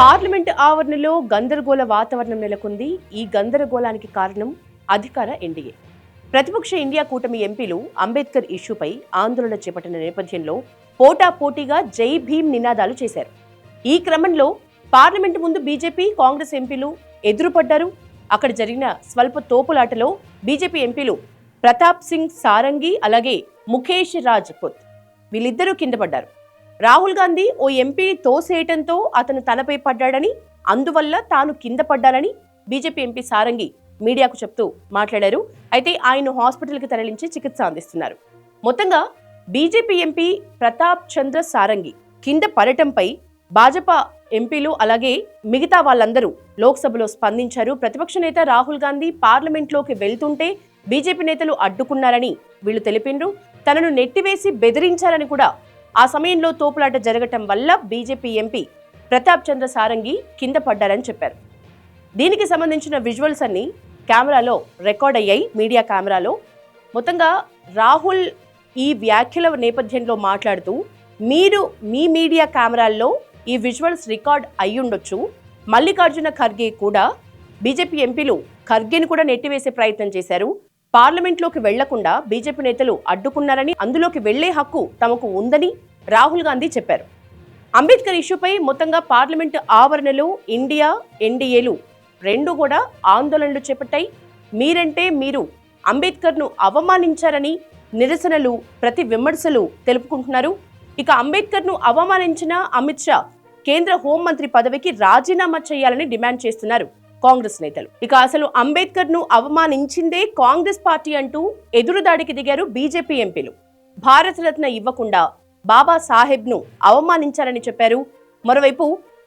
Parliament ఆవరణలో గందరగోళ వాతావరణం నెలకొంది. ఈ గందరగోళానికి కారణం అధికార ఎన్డీఏ. ప్రతిపక్ష ఇండియా కూటమి ఎంపీలు అంబేద్కర్ ఇష్యూపై ఆందోళన చేపట్టిన నేపథ్యంలో పోటాపోటీగా జై భీమ్ నినాదాలు చేశారు. ఈ క్రమంలో పార్లమెంటు ముందు బీజేపీ, కాంగ్రెస్ ఎంపీలు ఎదురుపడ్డారు. అక్కడ జరిగిన స్వల్ప తోపులాటలో బీజేపీ ఎంపీలు ప్రతాప్ సింగ్ సారంగి అలాగే ముఖేష్ రాజ్పుత్ వీళ్ళిద్దరూ కింద పడ్డారు. రాహుల్ గాంధీ ఓ ఎంపీని తోసేయటంతో అతను తనపై పడ్డాడని, అందువల్ల తాను కింద పడ్డానని బీజేపీ ఎంపీ సారంగి మీడియాకు చెప్తూ మాట్లాడారు. అయితే ఆయన హాస్పిటల్కి తరలించి చికిత్స అందిస్తున్నారు. మొత్తంగా బీజేపీ ఎంపీ ప్రతాప్ చంద్ర సారంగి కింద పడటంపై భాజపా ఎంపీలు అలాగే మిగతా వాళ్ళందరూ లోక్సభలో స్పందించారు. ప్రతిపక్ష నేత రాహుల్ గాంధీ పార్లమెంట్లోకి వెళ్తుంటే బీజేపీ నేతలు అడ్డుకున్నారని వీళ్ళు తెలిపిండ్రు. తనను నెట్టివేసి బెదిరించారని కూడా ఆ సమయంలో తోపులాట జరగటం వల్ల బీజేపీ ఎంపీ ప్రతాప్ చంద్ర సారంగి కింద పడ్డారని చెప్పారు. దీనికి సంబంధించిన విజువల్స్ అన్ని కెమెరాలో రికార్డ్ అయ్యాయి, మీడియా కెమెరాలో. మొత్తంగా రాహుల్ ఈ వ్యాఖ్యల నేపథ్యంలో మాట్లాడుతూ, మీరు మీ మీడియా కెమెరాల్లో ఈ విజువల్స్ రికార్డ్ అయ్యుండొచ్చు. మల్లికార్జున ఖర్గే కూడా బీజేపీ ఎంపీలు ఖర్గేని కూడా నెట్టివేసే ప్రయత్నం చేశారు. పార్లమెంట్లోకి వెళ్లకుండా బీజేపీ నేతలు అడ్డుకున్నారని, అందులోకి వెళ్లే హక్కు తమకు ఉందని రాహుల్ గాంధీ చెప్పారు. అంబేద్కర్ ఇష్యూపై మొత్తంగా పార్లమెంటు ఆవరణలో ఇండియా, ఎన్డీఏలు రెండు కూడా ఆందోళనలు చేపట్టాయి. మీరంటే మీరు అంబేద్కర్ను అవమానించారని నిరసనలు, ప్రతి విమర్శలు తెలుపుకుంటున్నారు. ఇక అంబేద్కర్ను అవమానించిన అమిత్ షా కేంద్ర హోంమంత్రి పదవికి రాజీనామా చేయాలని డిమాండ్ చేస్తున్నారు కాంగ్రెస్ నేతలు. ఇక అసలు అంబేద్కర్ ను అవమానించిందే కాంగ్రెస్ పార్టీ అంటూ ఎదురుదాడికి దిగారు బీజేపీ ఎంపీలు. భారతరత్న ఇవ్వకుండా బాబాసాహెబ్ ను అవమానించారని చెప్పారు. మరోవైపు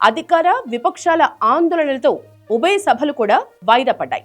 అధికార విపక్షాల ఆందోళనలతో ఉభయ సభలు కూడా వాయిదా పడ్డాయి.